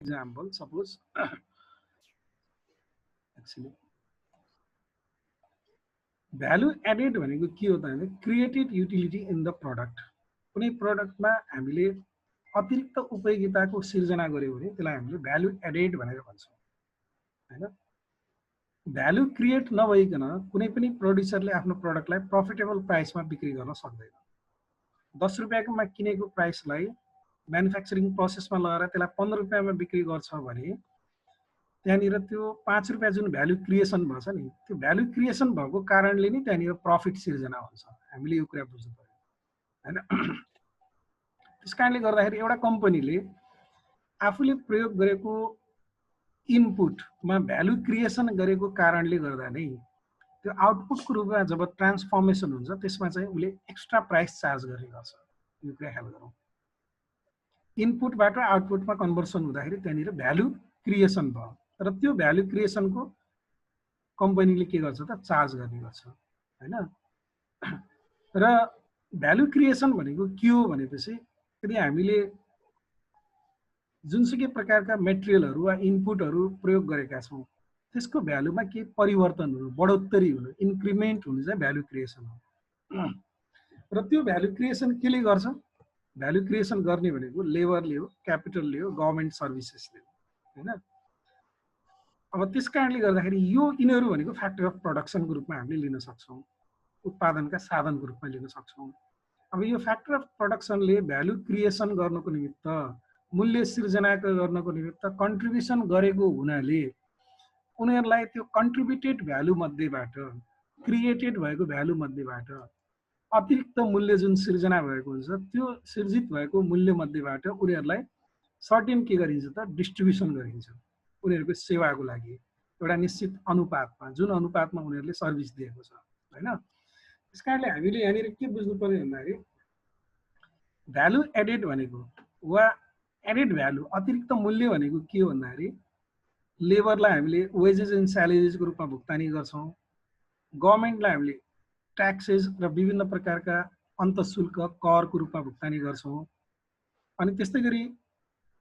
example, suppose actually value added भनेको के हो त भने created utility in the product. कुनै प्रोडक्टमा हामीले अतिरिक्त उपयोगिताको सिर्जना गर्यो भने त्यसलाई हामीले भ्यालु एडेड भनेर भन्छौँ हैन। भ्यालु क्रिएट नभइकन कुनै पनि प्रोड्युसरले आफ्नो प्रोडक्टलाई प्रफिटेबल प्राइसमा बिक्री गर्न सक्दैन। 10 रुपियाँमा किनेको प्राइसलाई म्यानुफ्याक्चरिङ प्रोसेसमा लगाएर त्यसलाई 15 रुपियाँमा बिक्री गर्छ भने त्यहाँनिर त्यो 5 रुपियाँ जुन भ्यालु क्रिएसन भन्छ नि, त्यो भ्यालु क्रिएसन भएको कारणले नि त्यहाँनिर प्रफिट सिर्जना हुन्छ। हामीले यो कुरा बुझ्नु पर्यो हैन। त्यस कारणले गर्दाखेरि एउटा कम्पनीले आफूले प्रयोग गरेको इनपुटमा भ्यालु क्रिएसन गरेको कारणले गर्दा नै त्यो आउटपुटको रूपमा जब ट्रान्सफर्मेसन हुन्छ त्यसमा चाहिँ उसले एक्स्ट्रा प्राइस चार्ज गर्ने गर्छ। यो कुरा ख्याल गरौँ। इनपुटबाट आउटपुटमा कन्भर्सन हुँदाखेरि त्यहाँनिर भ्यालु क्रिएसन भयो, तर त्यो भ्यालु क्रिएसनको कम्पनीले के गर्छ त चार्ज गर्ने गर्छ हैन। र भ्यालु क्रिएसन भनेको के हो भनेपछि यदि हामीले जुनसुकै प्रकारका मेटेरियलहरू वा इनपुटहरू प्रयोग गरेका छौँ त्यसको भ्यालुमा के परिवर्तन हुनु, बढोत्तरी हुनु, इन्क्रिमेन्ट हुनु चाहिँ भ्यालु क्रिएसन हो। र त्यो भ्यालु क्रिएसन केले गर्छ? भ्यालु क्रिएसन गर्ने भनेको लेबरले हो, क्यापिटलले हो, गभर्मेन्ट सर्भिसेसले हो हैन। अब त्यस कारणले गर्दाखेरि यो यिनीहरू भनेको फ्याक्टर अफ प्रोडक्सनको रूपमा हामीले लिन सक्छौँ, उत्पादनका साधनको रूपमा लिन सक्छौँ। अब यो फ्याक्टर अफ प्रोडक्सनले भ्यालु क्रिएसन गर्नको निमित्त, मूल्य सिर्जना गर्नको निमित्त कन्ट्रिब्युसन गरेको हुनाले उनीहरूलाई त्यो कन्ट्रिब्युटेड भ्यालु मध्येबाट, क्रिएटेड भएको भ्यालु मध्येबाट अतिरिक्त मूल्य जुन सिर्जना भएको हुन्छ त्यो सिर्जित भएको मूल्य मध्येबाट उनीहरूलाई सर्टेन के गरिन्छ त डिस्ट्रिब्युसन गरिन्छ उनीहरूको सेवाको लागि एउटा निश्चित अनुपातमा, जुन अनुपातमा उनीहरूले सर्भिस दिएको छ हैन। त्यस कारणले हामीले यहाँनिर के बुझ्नु पर्यो भन्दाखेरि भ्यालु एडेड भनेको वा एडेड भ्यालु अतिरिक्त मूल्य भनेको के हो भन्दाखेरि लेबरलाई हामीले वेजेस एन्ड स्यालेरिजको रूपमा भुक्तानी गर्छौँ, गभर्मेन्टलाई हामीले ट्याक्सेस र विभिन्न प्रकारका अन्तशुल्क करको रूपमा भुक्तानी गर्छौँ, अनि त्यस्तै गरी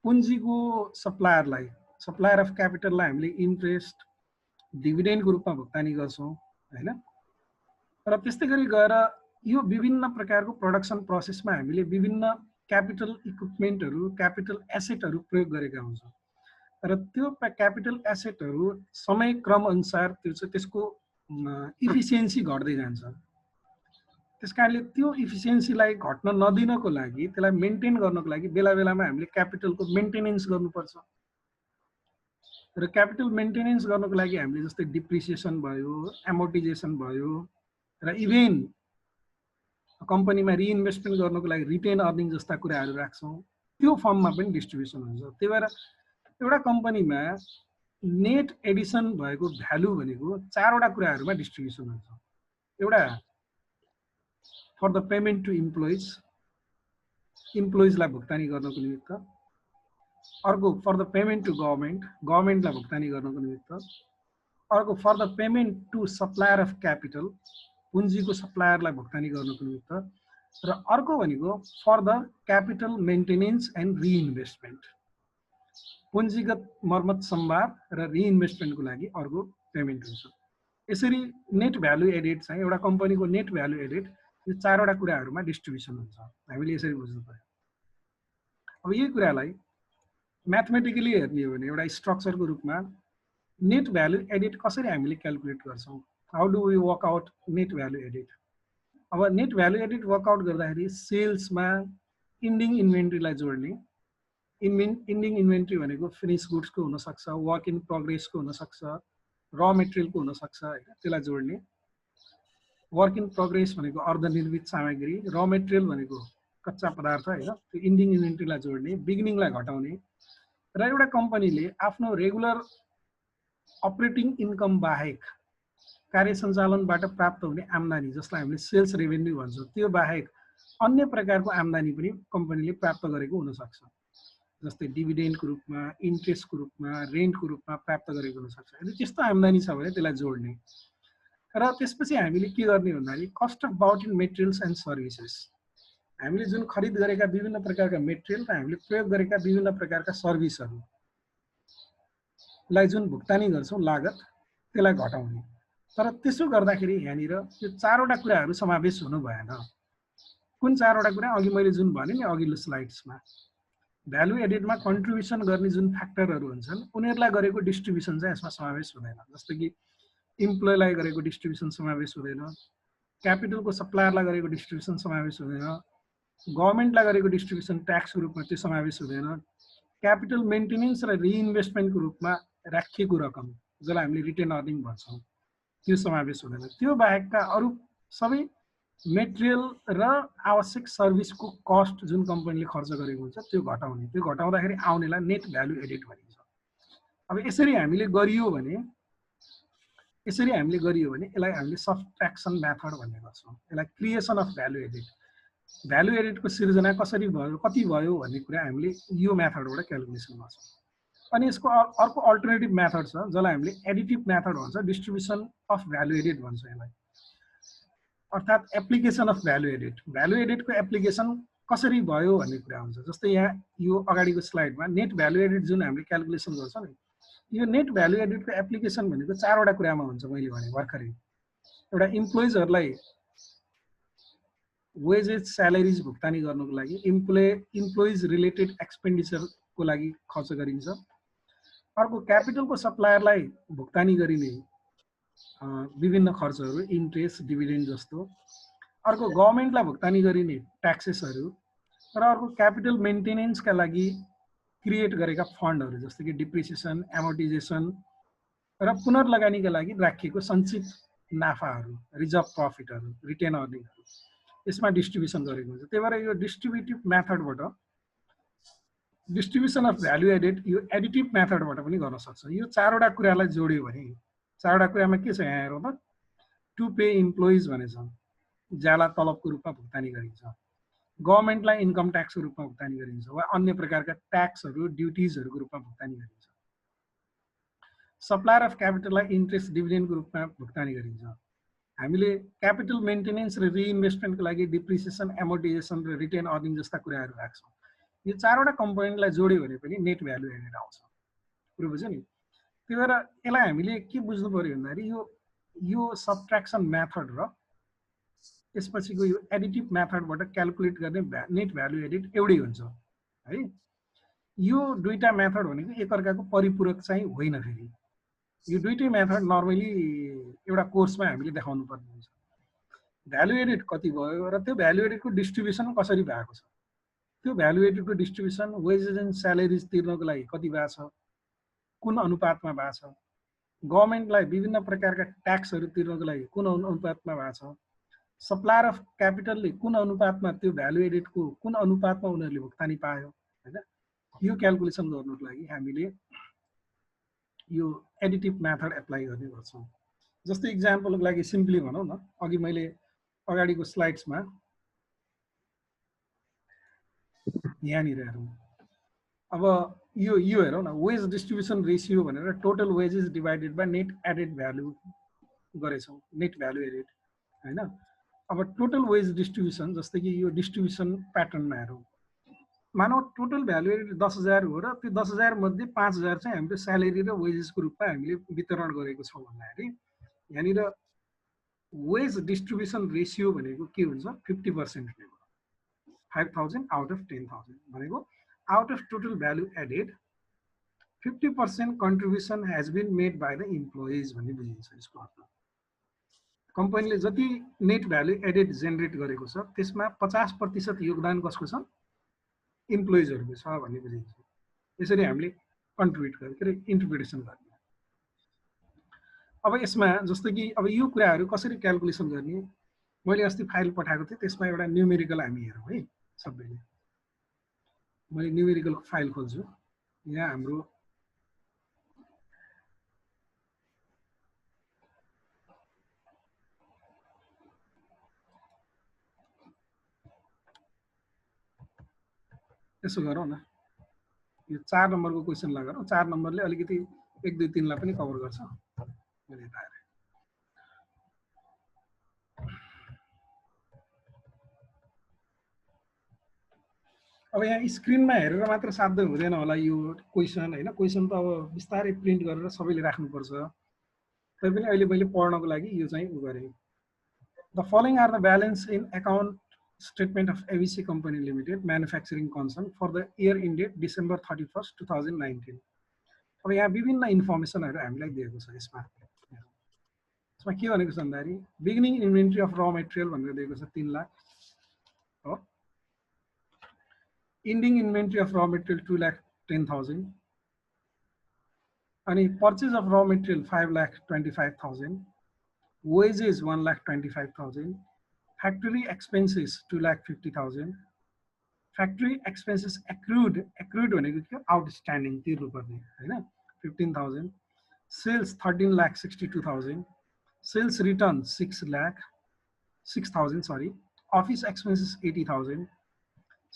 पुँजीको सप्लायरलाई, सप्लायर अफ क्यापिटललाई हामीले इन्ट्रेस्ट डिभिडेन्डको रूपमा भुक्तानी गर्छौँ हैन। र त्यस्तै गरी गएर यो विभिन्न प्रकारको प्रोडक्सन प्रोसेसमा हामीले विभिन्न क्यापिटल इक्विपमेन्टहरू, क्यापिटल एसेटहरू प्रयोग गरेका हुन्छौँ र त्यो क्यापिटल एसेटहरू समय क्रम अनुसार त्यसको इफिसियन्सी घट्दै जान्छ। त्यस कारणले त्यो इफिसियन्सीलाई घट्न नदिनको लागि, त्यसलाई मेन्टेन गर्नको लागि बेला बेलामा हामीले क्यापिटलको मेन्टेनेन्स गर्नुपर्छ र क्यापिटल मेन्टेनेन्स गर्नको लागि हामीले जस्तै डिप्रिसिएसन भयो, एमोर्टाइजेसन भयो र इभेन कम्पनीमा रिइन्भेस्टमेन्ट गर्नको लागि रिटेन अर्निङ जस्ता कुराहरू राख्छौँ। त्यो फर्ममा पनि डिस्ट्रिब्युसन हुन्छ। त्यही भएर एउटा कम्पनीमा नेट एडिसन भएको भ्यालु भनेको चारवटा कुराहरूमा डिस्ट्रिब्युसन हुन्छ। एउटा फर द पेमेन्ट टु इम्प्लोइजलाई भुक्तानी गर्नको निमित्त, अर्को फर द पेमेन्ट टु गभर्मेन्टलाई भुक्तानी गर्नको निमित्त, अर्को for the payment to supplier of capital, पुँजीको सप्लायरलाई भुक्तानी गर्नको निमित्त, र अर्को भनेको for the capital maintenance and reinvestment, पुँजीगत मर्मत सम्भार र रिइन्भेस्टमेन्टको लागि अर्को पेमेन्ट हुन्छ। यसरी नेट भ्यालु एडेड चाहिँ एउटा कम्पनीको नेट भ्यालु एडेड यो चारवटा कुराहरूमा डिस्ट्रिब्युसन हुन्छ। हामीले यसरी बुझ्नु पर्यो। अब यही कुरालाई म्याथमेटिकली हेर्ने हो भने एउटा स्ट्रक्चरको रूपमा नेट भ्यालु एडेड कसरी हामीले क्यालकुलेट गर्छौँ, how do we work out net value added. अब नेट भ्यालु एडेड वर्कआउट गर्दाखेरि सेल्समा इन्डिङ इन्भेन्ट्रीलाई जोड्ने, इन्डिङ इन्भेन्ट्री भनेको फिनिस गुड्सको हुनसक्छ, वर्क इन प्रोग्रेसको हुनसक्छ, र मेटेरियलको हुनसक्छ होइन, त्यसलाई जोड्ने। वर्क इन प्रोग्रेस भनेको अर्धनिर्मित सामग्री, र मेटेरियल भनेको कच्चा पदार्थ होइन, त्यो इन्डिङ इन्भेन्ट्रीलाई जोड्ने, बिगिनिङलाई घटाउने। र एउटा कम्पनीले आफ्नो रेगुलर अपरेटिङ इन्कम बाहेक, कार्य सञ्चालनबाट प्राप्त हुने आम्दानी जसलाई हामीले सेल्स रेभेन्यू भन्छौँ, त्यो बाहेक अन्य प्रकारको आम्दानी पनि कम्पनीले प्राप्त गरेको हुनसक्छ, जस्तै डिभिडेन्डको रूपमा, इन्ट्रेस्टको रूपमा, रेन्टको रूपमा प्राप्त गरेको हुनसक्छ। यदि त्यस्तो आम्दानी छ भने त्यसलाई जोड्ने। र त्यसपछि हामीले के गर्ने भन्दाखेरि cost of bought in materials and services, हामीले जुन खरिद गरेका विभिन्न प्रकारका मेटेरियल र हामीले प्रयोग गरेका विभिन्न प्रकारका सर्भिसहरू, लाई जुन भुक्तानी गर्छौँ लागत त्यसलाई घटाउने। तर त्यसो गर्दाखेरि यहाँनिर यो चारवटा कुराहरू समावेश हुनु भएन। कुन चारवटा कुरा? अघि मैले जुन भने नि अघिल्लो स्लाइड्समा, भ्यालु एडेडमा कन्ट्रिब्युसन गर्ने जुन फ्याक्टरहरू हुन्छन् उनीहरूलाई गरेको डिस्ट्रिब्युसन चाहिँ यसमा समावेश हुँदैन। जस्तो कि इम्प्लोइलाई गरेको डिस्ट्रिब्युसन समावेश हुँदैन, क्यापिटलको सप्लायरलाई गरेको डिस्ट्रिब्युसन समावेश हुँदैन, गभर्मेन्टलाई गरेको डिस्ट्रिब्युसन ट्याक्सको रूपमा त्यो समावेश हुँदैन, क्यापिटल मेन्टेनेन्स र रिइन्भेस्टमेन्टको रूपमा राखिएको रकम जसलाई हामीले रिटेन अर्निङ भन्छौँ त्यो समावेश हुँदैन। त्यो बाहेकका अरू सबै मेटेरियल र आवश्यक सर्भिसको कस्ट जुन कम्पनीले खर्च गरेको हुन्छ त्यो घटाउने। त्यो घटाउँदाखेरि आउनेलाई नेट भ्यालु एडेड भनिन्छ। अब यसरी हामीले गरियो भने यसलाई हामीले सब्ट्र्याक्सन मेथड भन्ने गर्छौँ। यसलाई creation of value added, value एडेडको सिर्जना कसरी भयो, कति भयो भन्ने कुरा हामीले यो मेथडबाट क्यालकुलेसन गर्छौँ। अनि यसको अर्को अल्टरनेटिभ मेथड छ जसलाई हामीले एडिटिभ मेथड भन्छ, डिस्ट्रिब्युसन अफ भ्यालु एडेड भन्छ यसलाई, अर्थात् application of value added. Value एडेडको एप्लिकेसन कसरी भयो भन्ने कुरा हुन्छ। जस्तै यहाँ यो अगाडिको स्लाइडमा नेट भ्यालु एडेड जुन हामीले क्यालकुलेसन गर्छौँ नि, यो नेट भ्यालु एडेडको एप्लिकेसन भनेको चारवटा कुरामा हुन्छ। मैले भने भर्खरै एउटा इम्प्लोइजहरूलाई वेजेस स्यालेरिज भुक्तानी गर्नुको लागि इम्प्लोइज रिलेटेड एक्सपेन्डिचरको लागि खर्च गरिन्छ। अर्को क्यापिटलको सप्लायरलाई भुक्तानी गरिने विभिन्न खर्चहरू, इन्ट्रेस्ट, डिभिडेन्ड जस्तो। अर्को गभर्मेन्टलाई भुक्तानी गरिने ट्याक्सेसहरू। र अर्को क्यापिटल मेन्टेनेन्सका लागि क्रिएट गरेका फन्डहरू जस्तो कि डिप्रिसिएसन, एमोर्टाइजेसन र पुनर्लगानीका लागि राखिएको सञ्चित नाफाहरू, रिजर्भ प्रफिटहरू, रिटेन अर्निङहरू, यसमा डिस्ट्रिब्युसन गरेको हुन्छ। त्यही भएर यो डिस्ट्रिब्युटिभ मेथडबाट, डिस्ट्रिब्युसन अफ भ्यालु एडेड यो एडिटिभ मेथडबाट पनि गर्न सक्छ। यो चारवटा कुरालाई जोड्यो भने, चारवटा कुरामा के छ यहाँ हेरौँ त, टु पे इम्प्लोइज भनेछ, ज्याला तलबको रूपमा भुक्तानी गरिन्छ, गभर्मेन्टलाई इन्कम ट्याक्सको रूपमा भुक्तानी गरिन्छ वा अन्य प्रकारका ट्याक्सहरू, ड्युटिजहरूको रूपमा भुक्तानी गरिन्छ, सप्लायर अफ क्यापिटललाई इन्ट्रेस्ट, डिभिडेन्डको रूपमा भुक्तानी गरिन्छ, हामीले क्यापिटल मेन्टेनेन्स र रिइन्भेस्टमेन्टको लागि डिप्रिसिएसन, एमोर्टाइजेसन र रिटेन अर्निङ जस्ता कुराहरू राख्छौँ। यो चारवटा कम्पोनेन्टलाई जोड्यो भने पनि नेट भ्यालु एडेड आउँछ। कुरो बुझ्यो नि? त्यही भएर यसलाई हामीले के बुझ्नु पर्यो भन्दाखेरि यो सब्ट्र्याक्सन मेथड र त्यसपछिको यो एडिटिभ मेथडबाट क्यालकुलेट गर्ने नेट भ्यालु एडेड एउटै हुन्छ है। यो दुईटा मेथड भनेको एकअर्काको परिपूरक चाहिँ होइन। फेरि यो दुईटै मेथड नर्मली एउटा कोर्समा हामीले देखाउनु पर्ने हुन्छ। भ्यालु एडेड कति भयो र त्यो भ्यालु एडेडको डिस्ट्रिब्युसन कसरी भएको छ, त्यो भ्यालु एडेडको डिस्ट्रिब्युसन वेजेस एन्ड स्यालेरिज तिर्नको लागि कति भएको छ, कुन अनुपातमा भएको छ, गभर्मेन्टलाई विभिन्न प्रकारका ट्याक्सहरू तिर्नको लागि कुन अनुपातमा भएको छ, सप्लायर अफ क्यापिटलले कुन अनुपातमा त्यो भ्यालु एडेडको कुन अनुपातमा उनीहरूले भुक्तानी पायो होइन। यो क्यालकुलेसन गर्नुको लागि हामीले यो एडिटिभ मेथड एप्लाई गर्ने गर्छौँ। जस्तै इक्जाम्पलको लागि सिम्पली भनौँ न, अघि मैले अगाडिको स्लाइड्समा यहाँनिर हेरौँ। अब यो हेरौँ न, वेज डिस्ट्रिब्युसन रेसियो भनेर total wages divided by net added value गरेछौँ, नेट भ्यालु एडेड होइन। अब टोटल वेज डिस्ट्रिब्युसन, जस्तै कि यो डिस्ट्रिब्युसन प्याटर्नमा हेरौँ, मानव टोटल भ्यालु एडेड 10,000 हो र त्यो 10,000 मध्ये 5,000 चाहिँ हामीले स्यालेरी र वेजेसको रूपमा हामीले वितरण गरेको छौँ भन्दाखेरि यहाँनिर वेज डिस्ट्रिब्युसन रेसियो भनेको के हुन्छ, 50% हुने भयो। 5,000 आउट अफ 10,000 भनेको out of total value added 50% contribution has been made by the employees भन्ने बुझिन्छ। यसको अर्थ कम्पनीले जति नेट भ्यालु एडेड जेनेरेट गरेको छ त्यसमा 50% योगदान कसको छ, इम्प्लोइजहरूको छ भन्ने बुझिन्छ। यसरी हामीले कन्ट्रिब्युट गर्ने, के अरे इन्टरप्रिटेसन गर्ने। अब यसमा जस्तो कि अब यो कुराहरू कसरी क्यालकुलेसन गर्ने, मैले अस्ति फाइल पठाएको थिएँ, त्यसमा एउटा न्युमेरिकल हामी हेरौँ है सबैले। मैले न्युमेरिकल फाइल खोल्छु। यहाँ हाम्रो यसो गरौँ न, यो 4 नम्बरको क्वेसनलाई गरौँ। 4 नम्बरले अलिकति 1, 2, 3 लाई पनि कभर गर्छ। मैले थाहा अब यहाँ स्क्रिनमा हेरेर मात्र साध्य हुँदैन होला यो क्वेसन हैन क्वेसन त अब बिस्तारै प्रिन्ट गरेर सबैले राख्नुपर्छ तैपनि अहिले मैले पढ्नको लागि यो चाहिँ उ गरे the following are the balance in account statement of ABC company limited manufacturing concern for the year ended December 31, 2019 अब यहाँ विभिन्न इन्फर्मेसनहरू हामीलाई दिएको छ यसमा यसमा के भनेको छ भन्दाखेरि beginning inventory of raw material भनेर दिएको छ 3 लाख हो ending inventory of raw material 2,10,000 and purchase of raw material 5,25,000 wages 1,25,000 factory expenses 2,50,000 factory expenses accrued outstanding तिर्नु पर्ने हैन 15,000 sales 13,62,000 sales return 6,000 sorry office expenses 80,000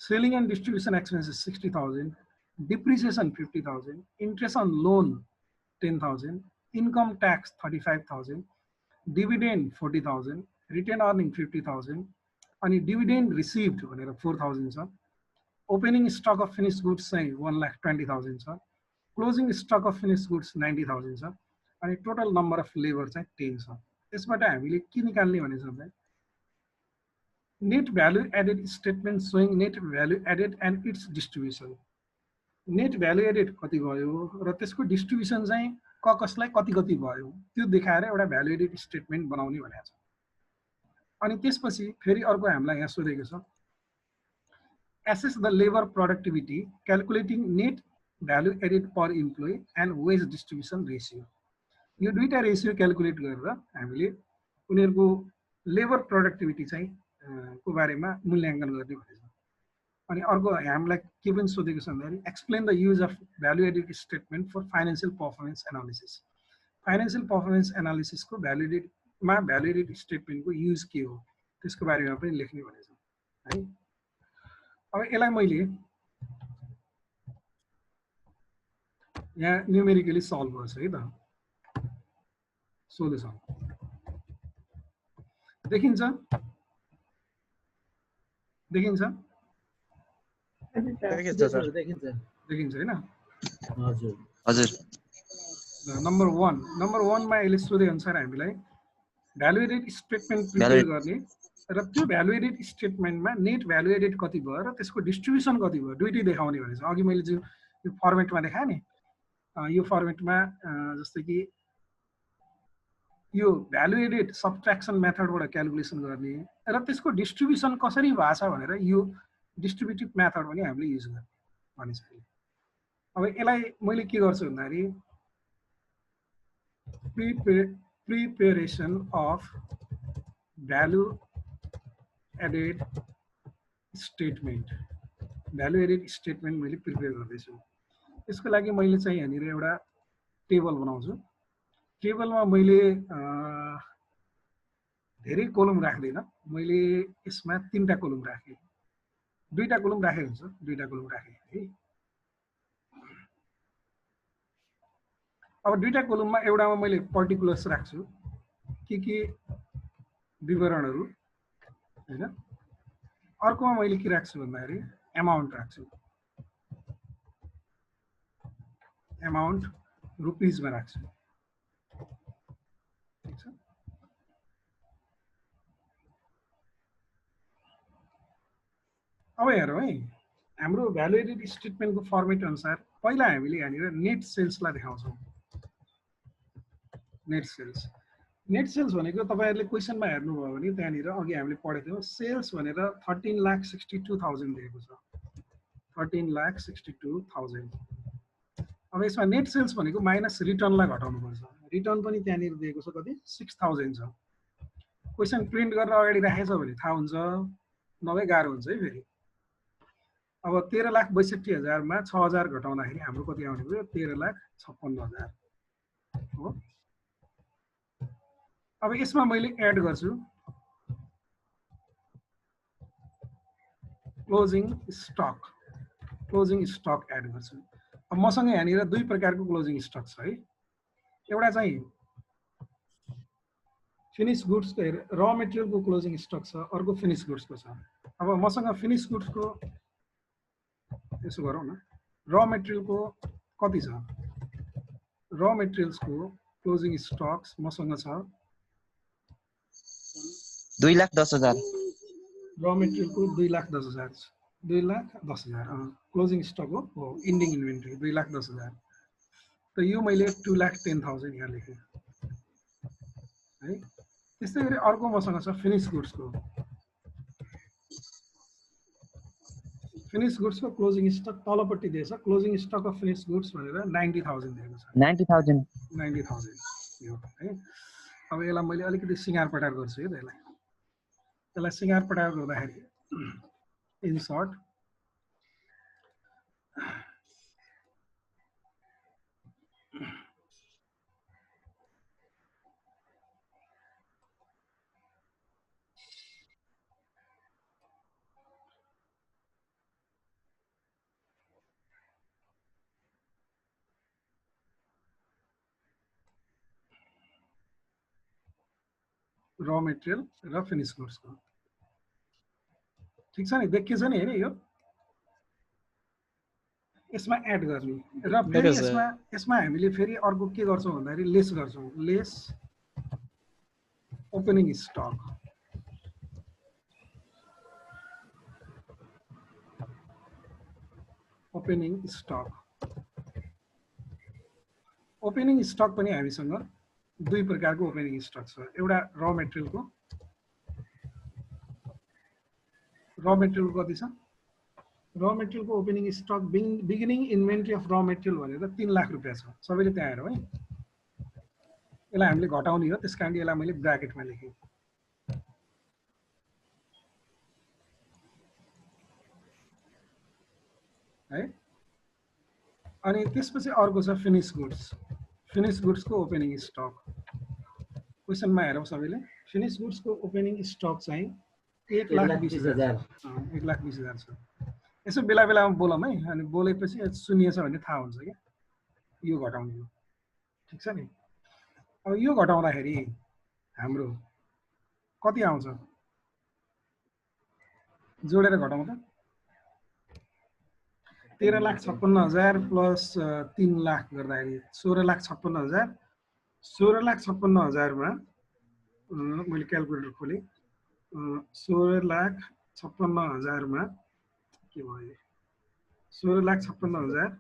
selling and distribution expenses 60,000, depreciation 50,000, interest on loan 10,000, income tax 35,000, dividend 40,000, retained earning 50,000, and dividend received 4,000, opening stock of finished goods 1,20,000, closing stock of finished goods 90,000, and total number of labor 10. यसबाट हामीले के निकाल्ने भनेछ भने net value added statement showing net value added and its distribution. Net value added कति भयो र त्यसको डिस्ट्रिब्युसन चाहिँ कसलाई कति कति भयो त्यो देखाएर एउटा भ्यालु एडेड स्टेटमेन्ट बनाउने भनेको छ अनि त्यसपछि फेरि अर्को हामीलाई यहाँ सोधेको छ assess the labor productivity calculating net value added per employee and wage distribution ratio. यो दुईटा रेशियो क्याल्कुलेट गरेर हामीले उनीहरुको लेबर प्रोडक्टिभिटी चाहिँ को बारेमा मूल्याङ्कन गर्ने भनेछ अनि अर्को हामीलाई के पनि सोधेको छ भन्दाखेरि explain the use of value added statement for financial performance analysis financial performance analysis को भ्यालु एडेड स्टेटमेन्ट को युज के हो त्यसको बारेमा पनि लेख्ने भनेछ है अब यसलाई मैले यहाँ न्युमेरिकली सल्भ गर्छु है त सोधेछ देखिन्छ देखिन्छ देखिन्छ हैन हजुर हजुर नम्बर 1 मा यसले सोधे अनुसार हामीलाई भ्यालु एडेड स्टेटमेन्ट प्रिपेयर गर्ने र त्यो भ्यालु एडेड स्टेटमेन्टमा नेट भ्यालु एडेड कति भयो र त्यसको डिस्ट्रिब्युसन कति भयो दुईटै देखाउने भनेछ अघि मैले जुन यो फर्मेटमा देखाए नि यो फर्मेटमा जस्तै कि यो भ्यालु एडेड सबट्र्याक्सन मेथडबाट क्याल्कुलेसन गर्ने र त्यसको डिस्ट्रिब्युसन कसरी भएको छ भनेर यो डिस्ट्रिब्युटिभ मेथड पनि हामीले युज गर्ने भनिन्छ अब यसलाई मैले के गर्छु भन्दाखेरि preparation of value added statement मैले प्रिपेयर गर्दैछु यसको लागि मैले चाहिँ यहाँनिर एउटा टेबल बनाउँछु टेबलमा मैले धेरै कोलम राख्दैन मैले यसमा 3टा कोलम राखेँ 2टा कोलम राखे हुन्छ 2टा कोलम राखेँ है अब 2टा कोलममा एउटामा मैले पर्टिकुलर्स राख्छु के विवरणहरू हैन अर्कोमा मैले के राख्छु भन्दाखेरि अमाउन्ट राख्छु अमाउन्ट रुपीजमा राख्छु अब हेरौँ है हाम्रो भ्यालु एडेड स्टेटमेन्टको फर्मेट अनुसार पहिला हामीले यहाँनिर नेट सेल्सलाई देखाउँछौँ नेट सेल्स भनेको तपाईहरुले क्वेशनमा हेर्नुभयो भने त्यहाँनिर अघि हामीले पढेको थियौं सेल्स भनेर 13,62,000 दिएको छ 13,62,000 अब यसमा नेट सेल्स भनेको माइनस रिटर्नलाई घटाउनु पर्छ रिटर्न पनि त्यहाँनिर दिएको छ कति 6,000 छ क्वेशन प्रिन्ट गरेर अगाडि राखेछ भने थाहा हुन्छ नभए गाह्रो हुन्छ है फेरि अब 13,62,000 मा 6,000 घटाउँदाखेरि हाम्रो कति आउने भयो 13,56,000 हो अब यसमा मैले एड गर्छु क्लोजिङ स्टक एड गर्छु अब मसँग यहाँनिर दुई प्रकारको क्लोजिङ स्टक छ है एउटा चाहिँ फिनिश गुड्स को र मेटेरियल को क्लोजिङ स्टक छ अर्को फिनिश गुड्स को छ अब मसँग फिनिश गुड्स को यसो गरौँ न र मेटेरियलको कति छ र मेटेरियल्सको क्लोजिङ स्टक्स मसँग छ 2,10,000 र मेटेरियलको 2,10,000 2,10,000 क्लोजिङ स्टक हो इन्डिङ इन्भेन्ट्री 2,10,000 त यो मैले 2,10,000 यहाँ लेखेँ है त्यस्तै गरी अर्को मसँग छ फिनिश गुड्सको फिनिश गुड्सको क्लोजिङ स्टक तलपट्टि दिएछ closing stock of finish goods भनेर 90,000 दिएको छ 90,000 90,000 यो है अब यसलाई मैले अलिकति सिँगार पटार गर्छु है यसलाई सिँगार पटार गर्दाखेरि इन सर्ट र मेटेरियल र फिनिश गुड्सको ठिक छ नि देखिएछ नि हैन यो यसमा एड गर्ने र फेरि यसमा हामीले फेरि अर्को के गर्छौं भन्दाखेरि लेस गर्छौं less opening stock opening stock पनि हामीसँग दुई प्रकारको ओपनिङ स्टक छ एउटा र मेटेरियलको कति छ र मेटेरियलको opening stock beginning inventory of raw material भनेर 3 लाख रुपैयाँ छ सबैले त्यहाँ हेरौँ है यसलाई हामीले घटाउने हो त्यसकारण यसलाई मैले ब्र्याकेटमा लेखेँ है अनि त्यसपछि अर्को छ फिनिश गुड्सको ओपनिङ स्टक क्वेशनमा हेरौँ सबैले फिनिश गुड्सको ओपनिङ स्टक चाहिँ 1,20,000 1,20,000 छ यसो बेला बेलामा बोलौँ है अनि बोलेपछि सुनिएछ भने थाहा हुन्छ क्या यो घटाउने हो ठिक छ नि अब यो घटाउँदाखेरि हाम्रो कति आउँछ जोडेर घटाउँ त 13,56,000 प्लस 3 लाख गर्दाखेरि 16,56,000 16,56,000 मा मैले क्याल्कुलेटर खोलेँ 16,56,000 मा के भयो 16,56,000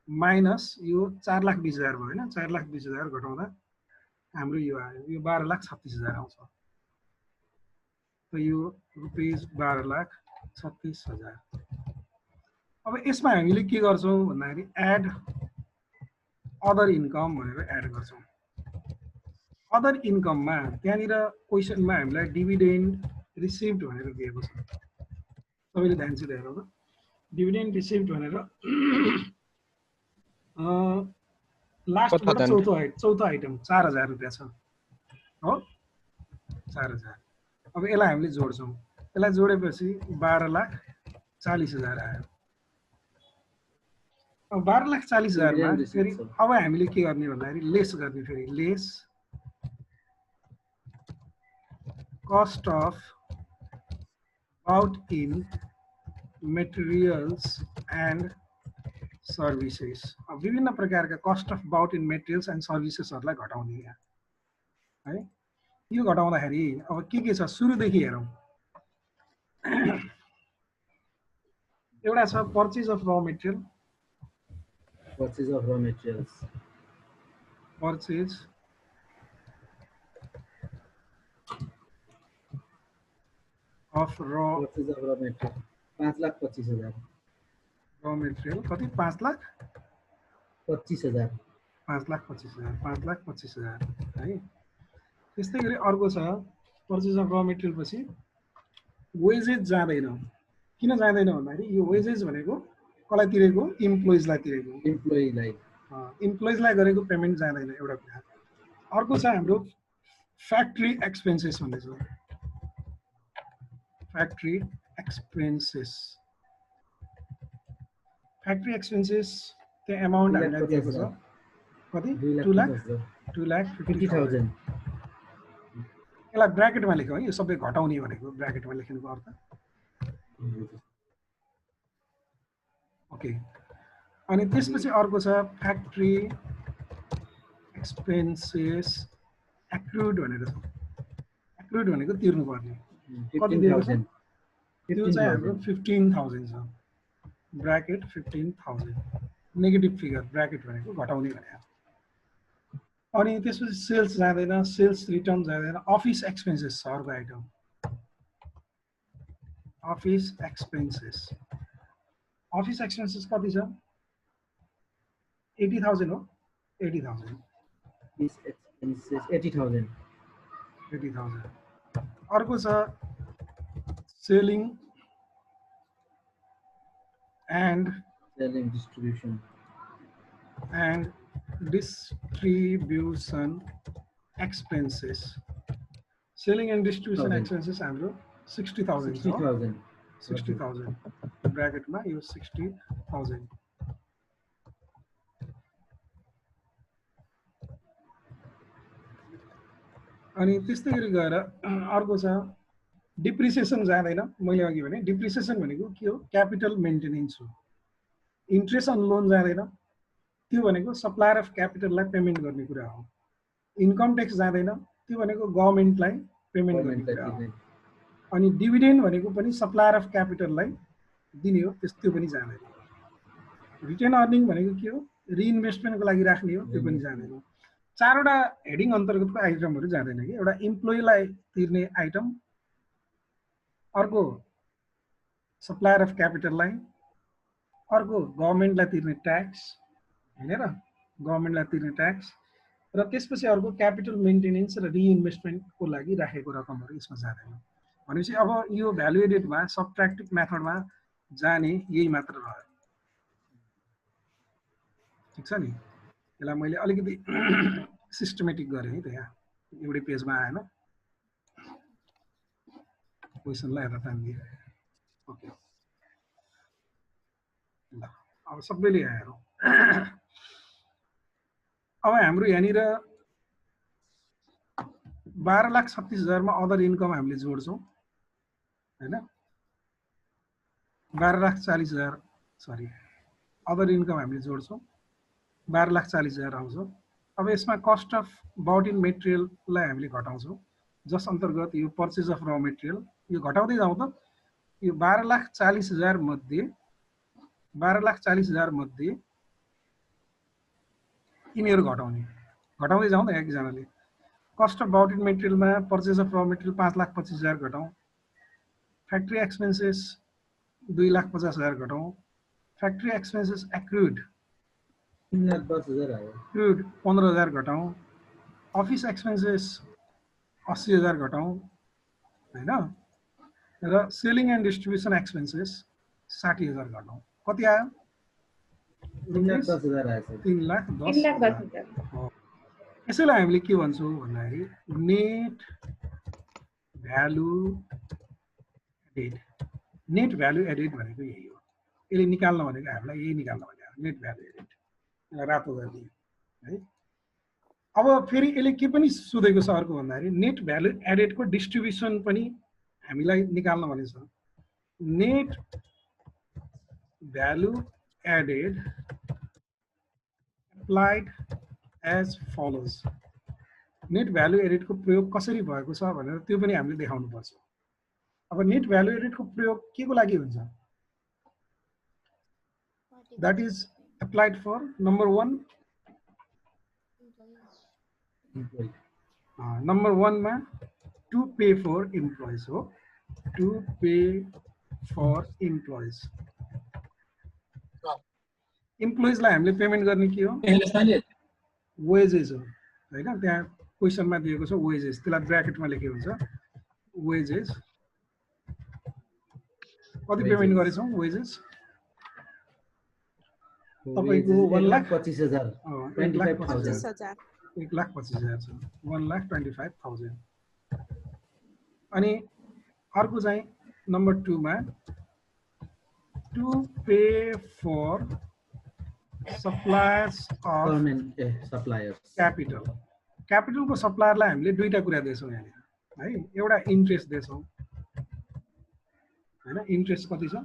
माइनस यो 4,20,000 भयो हैन 4,20,000 घटाउँदा हाम्रो यो आयो यो 12,36,000 आउँछ त यो रुपैयाँ 12,36,000 अब यसमा हामीले के गर्छौं भन्दाखेरि एड अदर इन्कम भनेर एड गर्छौं अदर इन्कममा त्यहाँनिर क्वेशनमा हामीलाई डिभिडेन्ड रिसिभ्ड भनेर दिएको छ सबैले ध्यानसित हेरौँ त डिभिडेन्ड रिसिभ्ड भनेर लास्टबाट चौथो आइटम 4,000 रुपैयाँ छ हो 4,000 अब यसलाई हामीले जोड्छौं यसलाई जोडेपछि 12,40,000 आयो अब 12,40,000 मा फेरि अब हामीले के गर्ने भन्दाखेरि लेस गर्ने फेरि lace cost of bought in materials and services विभिन्न प्रकारका cost of bought in materials and services हरुलाई घटाउने यहाँ है यो घटाउँदाखेरि अब के छ सुरुदेखि हेरौं एउटा छ purchase of raw material purchase of raw materials purchase of raw material 5,25,000 raw material कति 5,25,000 5,25,000 है त्यस्तै गरी अर्को छ पर्चेज अफ र मेटेरियल पछि वेजेज जाँदैन किन जाँदैन भन्दाखेरि यो वेजेज भनेको कसलाई तिरेको इम्प्लोइजलाई गरेको पेमेन्ट जाँदैन एउटा कुरा अर्को छ हाम्रो फ्याक्ट्री एक्सपेन्सेस भन्ने छ फ्याक्ट्री एक्सपेन्सेस त्यो अमाउन्ट हामीलाई दिएको छ कति 2,50,000 यसलाई ब्र्याकेटमा लेखौँ है यो सबै घटाउने भनेको ब्र्याकेटमा लेख्नुको अर्थ ओके अनि त्यसपछि अर्को छ फ्याक्ट्री एक्सपेन्सेस एक्रुड भनेर छ एक्रुड भनेको तिर्नुपर्ने कति दिएको छ त्यो चाहिँ हाम्रो 15,000 छ ब्र्याकेट 15,000 नेगेटिभ फिगर ब्र्याकेट भनेको घटाउने भने अनि त्यसपछि सेल्स जाँदैन सेल्स रिटर्न जाँदैन अफिस एक्सपेन्सेस छ अर्को आइटम अफिस एक्सपेन्सेस कति छ 80,000 हो 80,000 80,000 अर्को छ selling and distribution expenses selling and distribution expenses हाम्रो 60,000 60,000 ब्र्याकेट मा यो 60,000 अनि त्यस्तै गरी गएर अर्को छ डिप्रिसिएसन जाँदैन मैले अघि भने डिप्रिसिएसन भनेको के हो क्यापिटल मेन्टेनेन्स हो इन्ट्रेस्ट अन लोन जाँदैन त्यो भनेको सप्लायर अफ क्यापिटललाई पेमेन्ट गर्ने कुरा हो इन्कम ट्याक्स जाँदैन त्यो भनेको गभर्नमेन्टलाई पेमेन्ट गर्ने कुरा हो अनि डिभिडेन्ड भनेको पनि सप्लायर अफ क्यापिटललाई दिने हो त्यो पनि जाँदैन रिटेन अर्निङ भनेको के हो रिइन्भेस्टमेन्टको लागि राख्ने हो त्यो पनि जाँदैन चारवटा हेडिङ अन्तर्गतको आइटमहरु जाँदैन कि एउटा इम्प्लोइलाई तिर्ने आइटम अर्को सप्लायर अफ क्यापिटललाई अर्को गभर्नमेन्टलाई तिर्ने ट्याक्स हैन र गभर्नमेन्टलाई तिर्ने ट्याक्स र त्यसपछि अर्को क्यापिटल मेन्टेनेन्स र रिइन्भेस्टमेन्टको लागि राखेको रकमहरु यसमा जाँदैन भनेपछि अब यो भ्यालु एडेडमा सबट्र्याक्टिभ मेथडमा जाने यही मात्र रह्यो ठीक छ नि यसलाई मैले अलिकति सिस्टमेटिक गरे है त यहाँ एउटै पेजमा आएन क्वेशनलाई हेर्न तान्दिए ओके ल अब सबैले हेरौँ अब हाम्रो यहाँनिर 12,36,000 मा अदर इन्कम हामीले जोड्छौं हैन 12,40,000 सरी अदर इन्कम हामीले जोड्छौं 12,40,000 आउँछ अब यसमा कस्ट अफ बाउट इन मेटेरियललाई हामीले घटाउँछौं जस अन्तर्गत यो पर्चेज अफ र मेटेरियल यो घटाउँदै जाउँ त यो 12,40,000 मध्ये 12,40,000 मध्ये यिनीहरु घटाउँदै जाउँ न एकजनाले कस्ट अफ बाउट इन मेटेरियलमा पर्चेज अफ र मेटेरियल 5,25,000 घटाउँ फ्याक्ट्री एक्सपेन्सेस 2,50,000 घटाउँ फ्याक्ट्री एक्सपेन्सेस एक्रुड 3,10,000 आयो एक्रुड 15,000 घटाउँ अफिस एक्सपेन्सेस 80,000 घटाउँ हैन र सेलिङ एन्ड डिस्ट्रिब्युसन एक्सपेन्सेस 60,000 घटाउँ कति आयो 3,10,000 आयो 3,10,000 यसैलाई हामीले के भन्छौँ भन्दाखेरि नेट भ्यालु एडेड भनेको यही हो यसले निकाल्न भनेको हामीलाई यही निकाल्न भनेको नेट भ्यालु एडेड रातो गरिदियो है अब फेरि यसले के पनि सोधेको छ अर्को भन्दाखेरि नेट भ्यालु एडेडको डिस्ट्रिब्युसन पनि हामीलाई निकाल्न भनेको छ net value added applied as follows net value एडेडको प्रयोग कसरी भएको छ भनेर त्यो पनि हामीले देखाउनु पर्छ अब नेट भ्यालु एडेडको प्रयोग के को लागि हुन्छ that is applied for number 1 number 1 मा to pay for employees हो to pay for employees employees लाई हामीले पेमेन्ट गर्ने के हो wages हो हैन त्यहाँ क्वेशनमा दिएको छ wages त्यसलाई ब्र्याकेटमा लेखेको हुन्छ wages कति पेमेन्ट गरेछौं wages तपाईको 1,25,000 1,25,000 1,25,000 अनि अर्को चाहिँ नम्बर 2 मा to pay for suppliers of क्यापिटलको सप्लायरलाई हामीले दुईटा कुरा दिन्छौं यहाँ है एउटा इन्ट्रेस्ट दिन्छौं हैन इन्ट्रेस्ट कति छ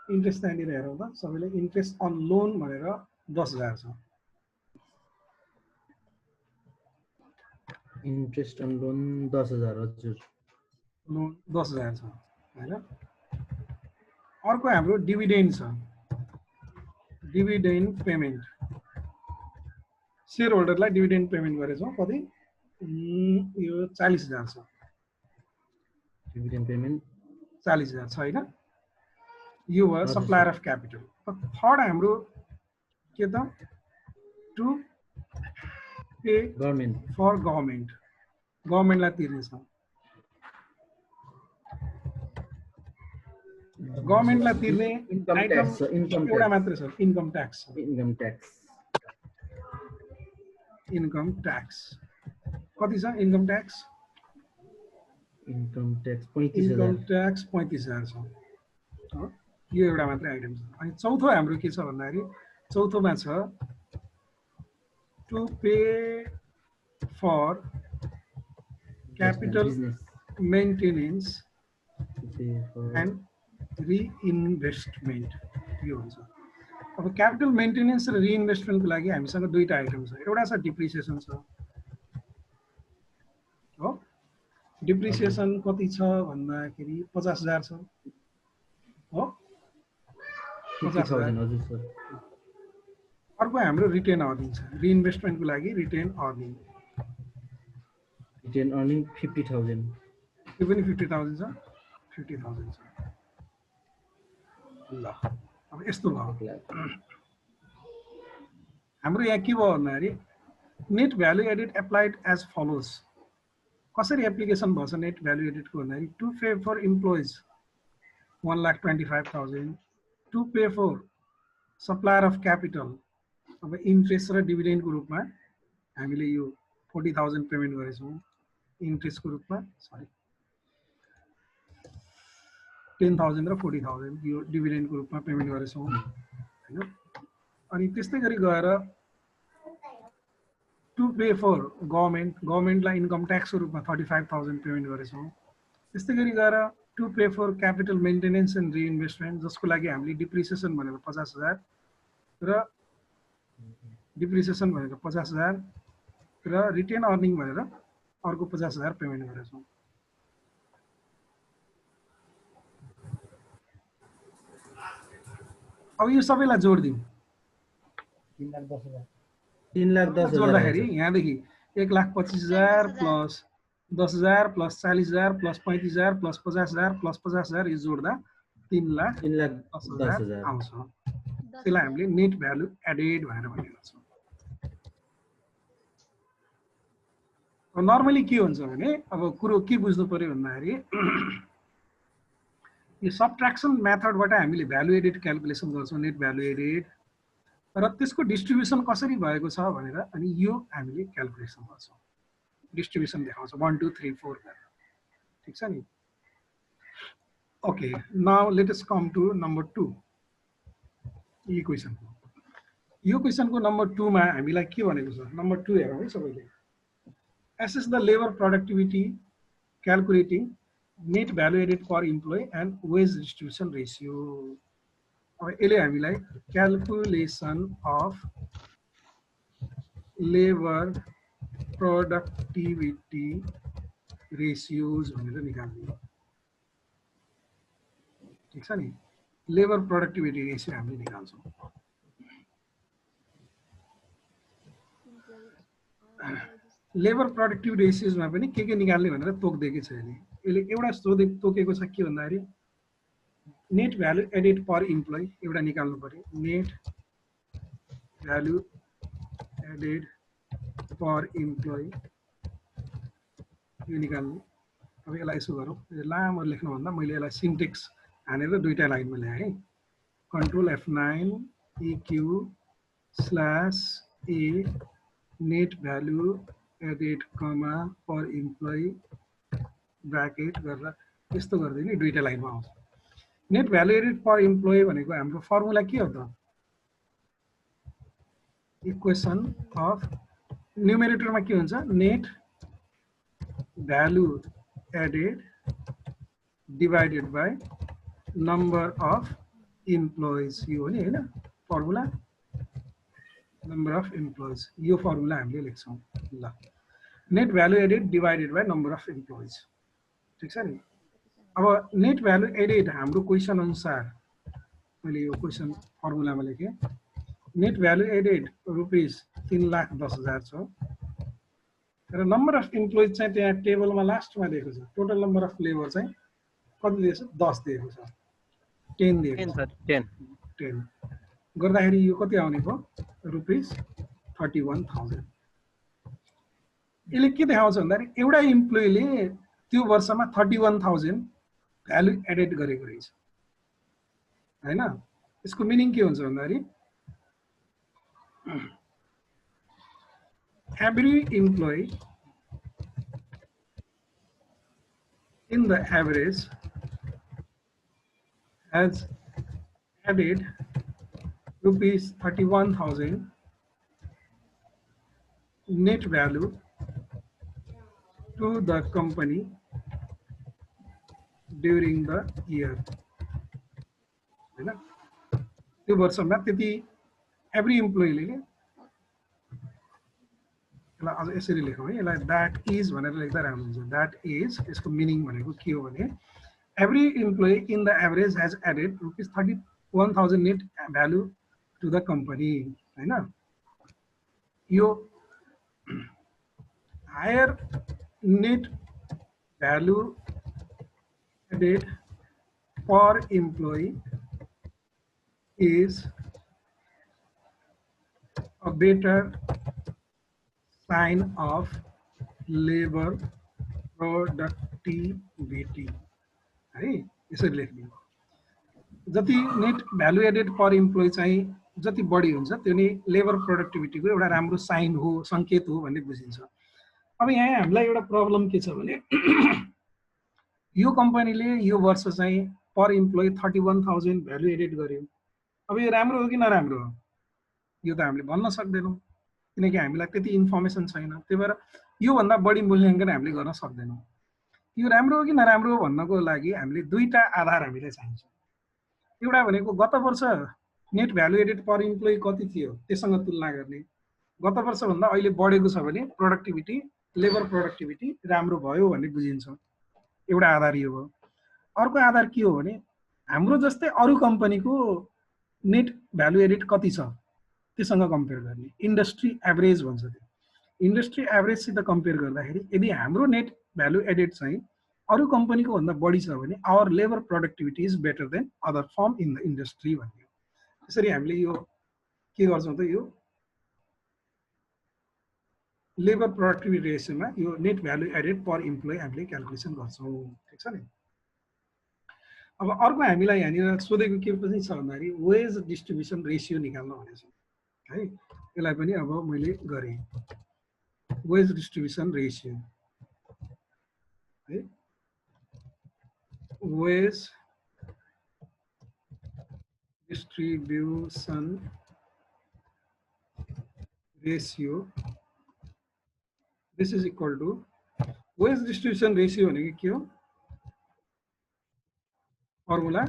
इन्ट्रेस्ट त्यहाँनिर हेरौँ त सबैले इन्ट्रेस्ट अन लोन भनेर 10,000 छ इन्ट्रेस्ट अन लोन 10,000 हजुर लोन 10,000 छ हैन अर्को हाम्रो डिभिडेन्ड छ डिभिडेन्ड पेमेन्ट शेयर होल्डरलाई डिभिडेन्ड पेमेन्ट गरेछौँ कति यो 40,000 छ डिभिडेन्ड पेमेन्ट 40,000 छ हैन यो भयो सप्लायर अफ क्यापिटल थर्ड हाम्रो के त टु पे गभर्नमेन्ट फर गभर्नमेन्टलाई तिर्ने छ गभर्नमेन्टलाई तिर्ने इन्कम आइटम ट्याक्स छ इन्कम एउटा मात्रै छ इन्कम ट्याक्स कति छ इन्कम ट्याक्स 35,000 छ हो यो एउटा मात्रै आइटम छ अनि चौथो हाम्रो के छ भन्दाखेरि चौथोमा छ to pay for capital maintenance and reinvestment यो हुन्छ अब क्यापिटल मेन्टेनेन्स र रिइन्भेस्टमेन्टको लागि हामीसँग दुईटा आइटम छ एउटा छ डिप्रिसिएसन छ हो डिप्रिसिएसन कति छ भन्दाखेरि 50,000 छ हो 50,000 हजुर सर अर्को हाम्रो रिटेन अर्निङ छ रिइन्भेस्टमेन्टको लागि रिटेन अर्निङ रिटेन अर्निङ 50,000 यो पनि 50,000 छ 50,000 छ ल अब यस्तो भयो हाम्रो यहाँ के भयो भन्दाखेरि net value added applied as follows कसरी एप्लिकेसन भन्छ नेट भ्यालु एडेडको भन्दाखेरि to pay for employees 1,25,000 to pay for supplier of capital अब इन्ट्रेस्ट र डिभिडेन्डको रूपमा हामीले यो 40,000 पेमेन्ट गरेछौँ इन्ट्रेस्टको रूपमा सरी 10,000 र 40,000 यो डिभिडेन्डको रूपमा पेमेन्ट गरेछौँ हैन अनि त्यस्तै गरी गएर टु पे फर गभर्नमेन्टलाई इन्कम ट्याक्सको रूपमा 35,000 पेमेन्ट गरेछौँ त्यस्तै गरी गएर to pay for capital maintenance and reinvestment जसको लागि हामीले डिप्रिसिएसन भनेको 50,000 र डिप्रिसिएसन भनेको 50,000 र रिटेन अर्निङ भनेर अर्को 50,000 पेमेन्ट गरेछौँ अब यो सबैलाई जोड्दिउँ 3,10,000 जोड्दाखेरि यहाँदेखि 1,25,000 plus 10,000 plus 40,000 plus 35,000 plus 50,000 plus 50,000 यो जोड्दा 3,10,000 आउँछ त्यसलाई हामीले नेट भ्यालु एडेड भनेर भनेको छौँ नर्मली के हुन्छ भने अब कुरो के बुझ्नु पर्यो भन्दाखेरि यो सबट्र्याक्सन मेथडबाट हामीले भ्यालु एडेड क्याल्कुलेसन गर्छौँ नेट भ्यालु एडेड र त्यसको डिस्ट्रिब्युसन कसरी भएको छ भनेर अनि यो हामीले क्याल्कुलेसन गर्छौँ डिस्ट्रिब्युसन देखाउँछ 1 2 3 4 गरेर ठीक छ नि okay now let us come to number 2 यो क्वेसनको नम्बर 2 मा हामीलाई के भनेको छ नम्बर 2 हेरौँ है सबैले assess the labor productivity calculating net value added per employee and wage distribution ratio अब यसले हामीलाई calculation of labor productivity ratios भनेर निकाल्ने ठीक छ नि लेबर प्रोडक्टिभिटी रेशियो हामीले निकाल्छौँ लेबर प्रोडक्टिभ रेसियोजमा पनि के निकाल्ने भनेर तोक्दिएकै छ यसले एउटा तोकेको छ के भन्दाखेरि net value added per employee एउटा निकाल्नु पर्यो net value added per employee यो निकाल्ने अब यसलाई यसो गरौँ लामो लेख्नुभन्दा मैले यसलाई सिन्टेक्स हानेर दुईटा लाइनमा ल्याएँ है control F9 EQ / A net value added comma per employee bracket गरेर यस्तो गर्दै नि दुईटा लाइनमा आउँछ net value added per employee भनेको हाम्रो फर्मुला के हो त इक्वेसन अफ न्युमेरेटरमा के हुन्छ net value added divided by number of employees यो हो नि हैन फर्मुला नम्बर अफ इम्प्लोइज यो फर्मुला हामीले लेख्छौँ ल net value added divided by number of employees ठिक छ नि अब नेट भ्यालु एडेड हाम्रो क्वेसन अनुसार मैले यो क्वेसन फर्मुलामा लेखेँ नेट भ्यालु एडेड रुपिस 3,10,000 छ र नम्बर अफ इम्प्लोइज चाहिँ त्यहाँ टेबलमा लास्टमा दिएको छ टोटल नम्बर अफ लेबर चाहिँ कति दिएको छ 10 दिएको छ 10 दिएको छ 10 गर्दाखेरि यो कति आउने भयो रुपिस 31,000 यसले के देखाउँछ भन्दाखेरि एउटा इम्प्लोइले त्यो वर्षमा 31,000 भ्यालु एडेड गरेको रहेछ हैन यसको मिनिङ के हुन्छ भन्दाखेरि every employee in the average has added rupees 31,000 net value to the company during the year हैन त्यो वर्षमा त्यति एभ्री इम्प्लोइले यसलाई अझ यसरी लेखौँ है यसलाई द्याट इज भनेर लेख्दा राम्रो हुन्छ द्याट इज यसको मिनिङ भनेको के हो भने every employee in the average has added rupees 31,000 net value to the company हैन यो higher net value added per employee is a better sign of labor productivity है यसरी लेख्ने जति net value added per employee चाहिँ जति बढी हुन्छ त्यो नै लेबर प्रोडक्टिभिटीको एउटा राम्रो साइन हो संकेत हो भन्ने बुझिन्छ अब यहाँ हामीलाई एउटा प्रब्लम के छ भने यो कम्पनीले यो वर्ष चाहिँ पर इम्प्लोइ 31,000 भ्यालु एडेड गर्यो अब यो राम्रो हो कि नराम्रो हो यो त हामीले भन्न सक्दैनौँ किनकि हामीलाई त्यति इन्फर्मेसन छैन त्यही भएर योभन्दा बढी मूल्याङ्कन हामीले गर्न सक्दैनौँ यो राम्रो हो कि नराम्रो हो भन्नको लागि हामीले दुईटा आधार हामीले चाहिन्छ एउटा भनेको गत वर्ष net value added per employee कति थियो त्यससँग तुलना गर्ने गत वर्षभन्दा अहिले बढेको छ भने प्रोडक्टिभिटी लेबर प्रोडक्टिभिटी राम्रो भयो भन्ने बुझिन्छ एउटा आधार यो हो अर्को आधार के हो भने हाम्रो जस्तै अरू कम्पनीको नेट भ्यालु एडेड कति छ त्यससँग कम्पेयर गर्ने इन्डस्ट्री एभरेज भन्छ त्यो इन्डस्ट्री एभरेजसित कम्पेयर गर्दाखेरि यदि हाम्रो नेट भ्यालु एडेड चाहिँ अरू कम्पनीको भन्दा बढी छ भने our labour productivity is better than other firm in the industry भन्ने त्यसरी हामीले यो के गर्छौँ त यो लेबर प्रोडक्टिभिटी रेसियोमा यो net value added per employee हामीले क्याल्कुलेसन गर्छौँ ठिक छ नि अब अर्को हामीलाई यहाँनिर सोधेको के पनि छ भन्दाखेरि वेज डिस्ट्रिब्युसन रेसियो निकाल्नु भनेको छ है यसलाई पनि अब मैले गरेँ वेज डिस्ट्रिब्युसन रेसियो है wage distribution ratio this is equal to wage distribution ratio भनेको के हो formula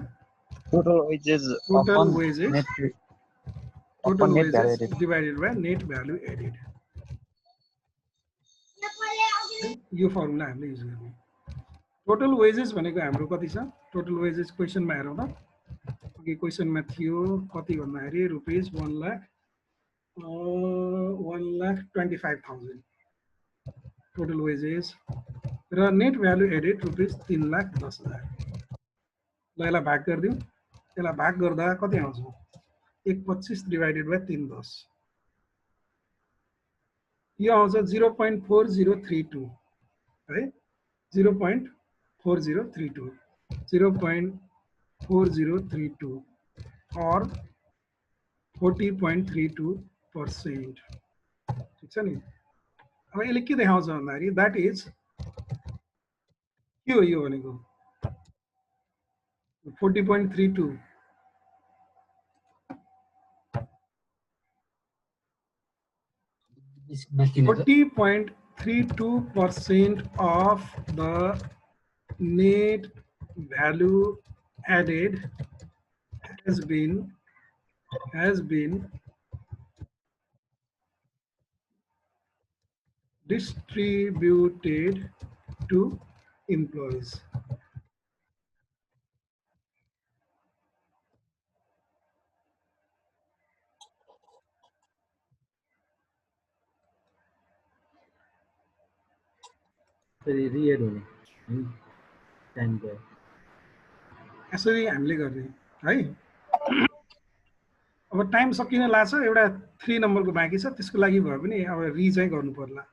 total wages divided by net value added यो फर्मुला हामीले युज गर्ने टोटल वेजेस भनेको हाम्रो कति छ टोटल वेजेस क्वेसनमा हेरौँ त अघि क्वेसनमा थियो कति भन्दाखेरि रुपिस 1,25,000 टोटल वेजेस र नेट भ्यालु एडेड रुपिस 3,10,000 ल यसलाई भाग गरिदिउँ यसलाई भाग गर्दा कति आउँछ 1,25 डिवाइडेड बाई 3,10 यो आउँछ 0.4032 है 0.4032 0.4032 or 40.32%. ठिक छ नि अब यसले के देखाउँछ भन्दाखेरि द्याट इज के हो यो भनेको 40.32 40.32% of the net value added has been distributed to employees. फेरि रिएड हुने टाइम गयो यसरी हामीले गर्ने है। अब टाइम सकिन लाग्छ, एउटा 3 नम्बरको बाँकी छ, त्यसको लागि भए पनि अब रि चाहिँ गर्नु पर्ला।